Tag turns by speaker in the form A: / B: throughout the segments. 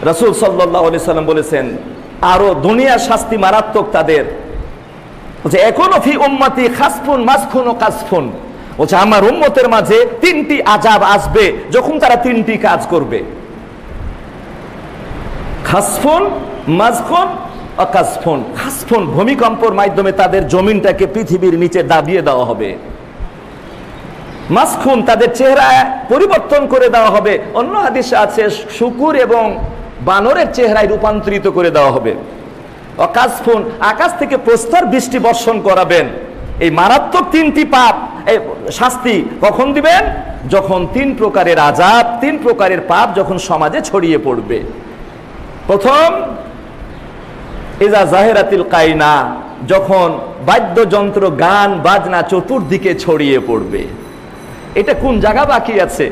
A: রাসূল সাল্লাল্লাহু আলাইহি সাল্লাম বলেছেন আরো দুনিয়ার শাস্তি মারাত্মক তাদের, বলছে এখনো ফি উম্মতি খাসফুন মাসখুন ও কাসফুন, বলছে আমার উম্মতের মাঝে তিনটি আযাব আসবে যখন তারা তিনটি কাজ করবে। খাসফুন, মাসখুন ও কাসফুন। খাসফুন ভূমিকম্পের মাধ্যমে তাদের জমিনটাকে পৃথিবীর নিচে দাবিয়ে দেওয়া হবে। মাসখুন তাদের চেহারা পরিবর্তন করে দেওয়া হবে। অন্য হাদিসে আছে শুকুর এবং বানরের চেহারায় রূপান্তরিত করে দেওয়া হবে। কাসফুন আকাশ থেকে প্রস্তর বৃষ্টি বর্ষণ করাবেন। এই মারাত্মক তিনটি পাপ শাস্তি কখন দিবেন? যখন তিন প্রকারের আযাব, তিন প্রকারের পাপ যখন সমাজে ছড়িয়ে পড়বে। প্রথম, ইজা জাহেরাতিল কাইনা, যখন বাদ্যযন্ত্র গান বাজনা চতুর্দিকে ছড়িয়ে পড়বে। এটা কোন জায়গা বাকি আছে?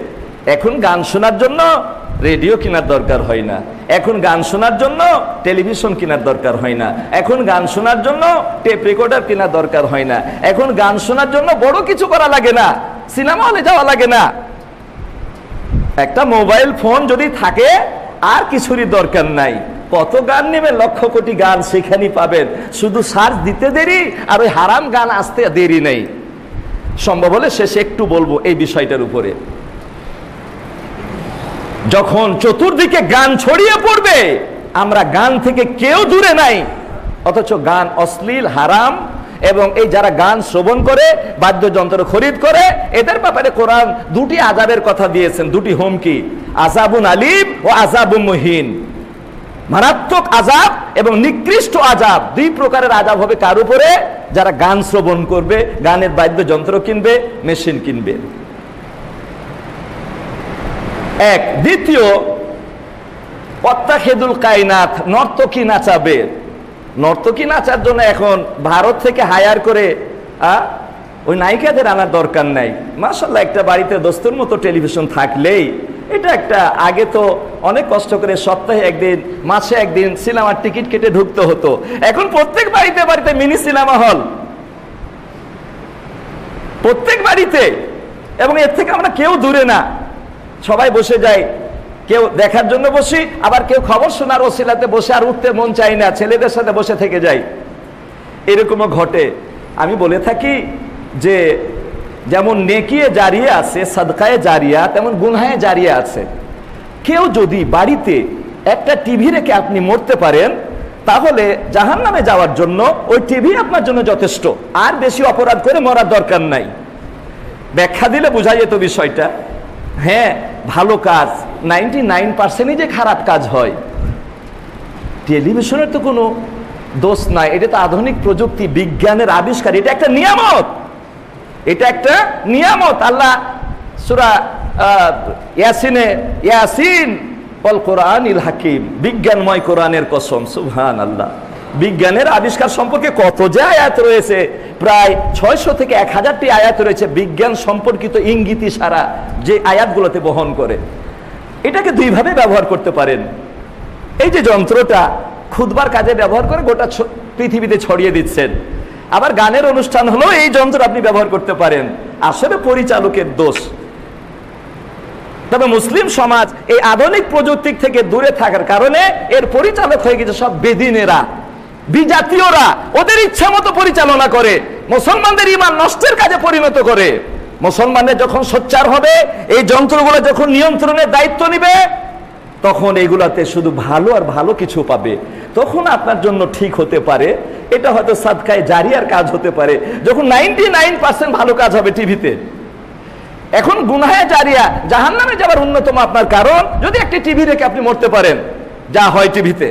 A: এখন গান শোনার জন্য রেডিও কেনার দরকার হয় না, এখন গান শোনার জন্য টেলিভিশন কেনার দরকার হয় না, এখন গান শোনার জন্য টেপ রেকর্ডার কেনার দরকার হয় না, এখন গান শোনার জন্য বড় কিছু করা লাগে না, সিনেমা হলে যাওয়া লাগে না। একটা মোবাইল ফোন যদি থাকে আর কিছুরই দরকার নাই। কত গান নেবে, লক্ষ কোটি গান সেখানেই পাবেন, শুধু সার্চ দিতে দেরি আর ওই হারাম গান আসতে দেরি নেই। সম্ভব হলে শেষে একটু বলবো এই বিষয়টার উপরে। যখন চতুর্দিকে গান ছড়িয়ে পড়বে, আমরা গান থেকে কেউ দূরে নাই, অথচ গান অশ্লীল, হারাম, এবং এই যারা গান শ্রবণ করে, বাদ্যযন্ত্র খরিদ করে, এদের ব্যাপারে কোরআন দুটি আযাবের কথা দিয়েছেন, দুটি হুমকি, আযাবুন আলীম ও আযাবুন মুহিন। মারাত্মক আযাব এবং নিকৃষ্ট আযাব, দুই প্রকারের আযাব হবে কার উপরে? যারা গান শ্রবণ করবে, গানের বাদ্যযন্ত্র কিনবে, মেশিন কিনবে। এক। দ্বিতীয়, অত্তাখিদুল কায়নাত, নর্তকী নাচাবে। নর্তকী নাচার জন্য এখন ভারত থেকে হায়ার করে ওই নায়িকাদের আনার দরকার নাই। মাশাআল্লাহ, একটা বাড়িতে দস্তুর মতো টেলিভিশন থাকলেই এটা একটা, আগে তো অনেক কষ্ট করে সপ্তাহে একদিন, মাসে একদিন সিনেমার টিকিট কেটে ঢুকতে হতো, এখন প্রত্যেক বাড়িতে বাড়িতে মিনি সিনেমা হল, প্রত্যেক বাড়িতে। এবং এর থেকে আমরা কেউ দূরে না, সবাই বসে যাই, কেউ দেখার জন্য বসি, আবার কেউ খবর শোনার ওসিলাতে বসে আর উঠতে মন চাই না, ছেলেদের সাথে বসে থেকে যাই, এরকমও ঘটে। আমি বলে থাকি যে যেমন নেকিয়ে জারিয়া আছে, সাদকায়ে জারিয়া, তেমন গুনহায়ে জারিয়া আছে। কেউ যদি বাড়িতে একটা টিভি রেখে আপনি মরতে পারেন, তাহলে জাহান্নামে যাওয়ার জন্য ওই টিভি আপনার জন্য যথেষ্ট, আর বেশি অপরাধ করে মরার দরকার নাই। ব্যাখ্যা দিলে বোঝা যেত বিষয়টা। হ্যাঁ, ভালো কাজ 99%ই যে খারাপ কাজ হয়। টেলিভিশনের তো কোনো দোষ নাই, এটা তো আধুনিক প্রযুক্তি, বিজ্ঞানের আবিষ্কার, এটা একটা নিয়ামত, এটা একটা নিয়ামত। আল্লাহ সূরা ইয়াসিনে, ইয়াসিন ওয়াল কোরআনিল হাকিম, বিজ্ঞানময় কোরআনের কসম, সুবহানাল্লাহ। বিজ্ঞানের আবিষ্কার সম্পর্কে কত যে আয়াত রয়েছে, প্রায় 600 থেকে 1000টি আয়াত রয়েছে বিজ্ঞান সম্পর্কিত ইঙ্গিত ইশারা, যে আয়াতগুলোতে বহন করে। এটাকে দুইভাবে ব্যবহার করতে পারেন। এই যে যন্ত্রটা খুতবার কাজে ব্যবহার করে গোটা পৃথিবীতে ছড়িয়ে দিচ্ছেন, আবার গানের অনুষ্ঠান হলো এই যন্ত্র আপনি ব্যবহার করতে পারেন। আসলে পরিচালকের দোষ। তবে মুসলিম সমাজ এই আধুনিক প্রযুক্তি থেকে দূরে থাকার কারণে এর পরিচালক হয়ে গেছে সব বেদিনেরা, বিজাতীয়রা, ওদের ইচ্ছা মতো পরিচালনা করে, মুসলমানদের ঈমান নষ্টের কাজে পরিণত করে। মুসলমানদের যখন সোচ্চার হবে, এই যন্ত্রগুলো যখন নিয়ন্ত্রণের দায়িত্ব নিবে, তখন এগুলাতে শুধু ভালো আর ভালো কিছু পাবে, তখন আপনার জন্য ঠিক হতে পারে। এটা হয়তো সাদকায়ে জারিয়ার কাজ হতে পারে, যখন 99% ভালো কাজ হবে টিভিতে। এখন গুনাহে জারিয়া, জাহান্নামে যাওয়ার অন্যতম আপনার কারণ, যদি একটি টিভি রেখে আপনি মরতে পারেন, যা হয় টিভিতে।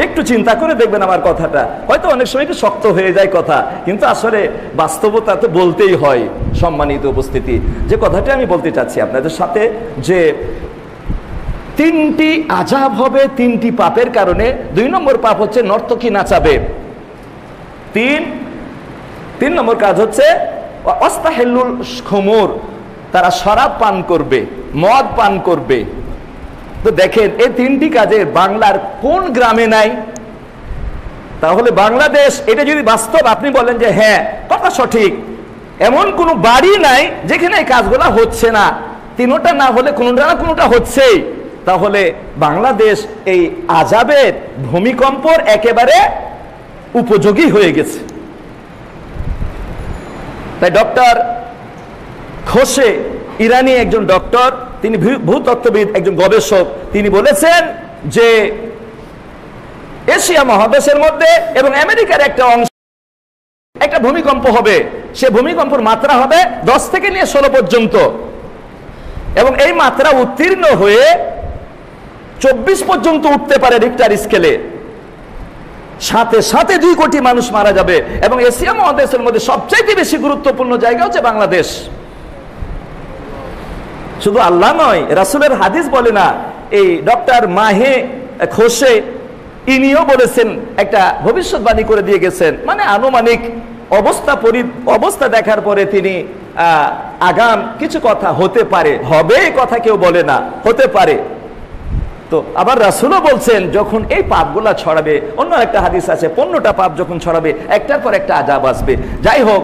A: একটু চিন্তা করে দেখবেন আমার কথাটা, হয়তো অনেক সময় একটু শক্ত হয়ে যায় কথা, কিন্তু আসলে বাস্তবতা তো বলতেই হয়। সম্মানিত উপস্থিতি, যে কথাটা আমি বলতে চাচ্ছি আপনাদের সাথে, যে তিনটি আযাব হবে তিনটি পাপের কারণে। 2 নম্বর পাপ হচ্ছে নর্তকী নাচাবে। 3 নম্বর কাজ হচ্ছে অস্তাহিলুল খুমুর, তারা শরাব পান করবে, মদ পান করবে। তো দেখেন, এই তিনটি কাজে বাংলার কোন গ্রামে নাই? তাহলে বাংলাদেশ, এটা যদি বাস্তব আপনি বলেন যে হ্যাঁ কথা সঠিক, এমন কোনো বাড়ি নাই যেখানে এই কাজগুলো হচ্ছে না। তিনোটা না হলে কোনোটা না কোনোটা হচ্ছেই। তাহলে বাংলাদেশ এই আযাবের ভূমিকম্পর একেবারে উপযোগী হয়ে গেছে। তাই ডক্টর খোসে, ইরানি একজন ডক্টর, তিনি ভূতত্ত্ববিদ, একজন গবেষক, তিনি বলেছেন যে এশিয়া মহাদেশের মধ্যে এবং আমেরিকার একটা অংশ একটা ভূমিকম্প হবে, সে ভূমিকম্পের মাত্রা হবে 10 থেকে নিয়ে 16 পর্যন্ত, এবং এই মাত্রা উত্তীর্ণ হয়ে 24 পর্যন্ত উঠতে পারে রিক্টার স্কেলে। সাথে সাথে 2 কোটি মানুষ মারা যাবে, এবং এশিয়া মহাদেশের মধ্যে সবচাইতে বেশি গুরুত্বপূর্ণ জায়গা হচ্ছে বাংলাদেশ। শুধু আল্লাহ নয়, রাসূলের হাদিস বলে না, এই ডক্টর মাহে খোসে ইনিও বলেছেন, একটা ভবিষ্যৎবাণী করে দিয়ে গেছেন, মানে আনুমানিক অবস্থা দেখার পরে তিনি আগাম কিছু কথা হতে পারে, হবে এই কথা কেউ বলে না, হতে পারে। তো আবার রাসূলও বলছেন যখন এই পাপগুলা ছড়াবে, অন্য একটা হাদিস আছে 15টা পাপ যখন ছড়াবে একটার পর একটা আযাব আসবে। যাই হোক,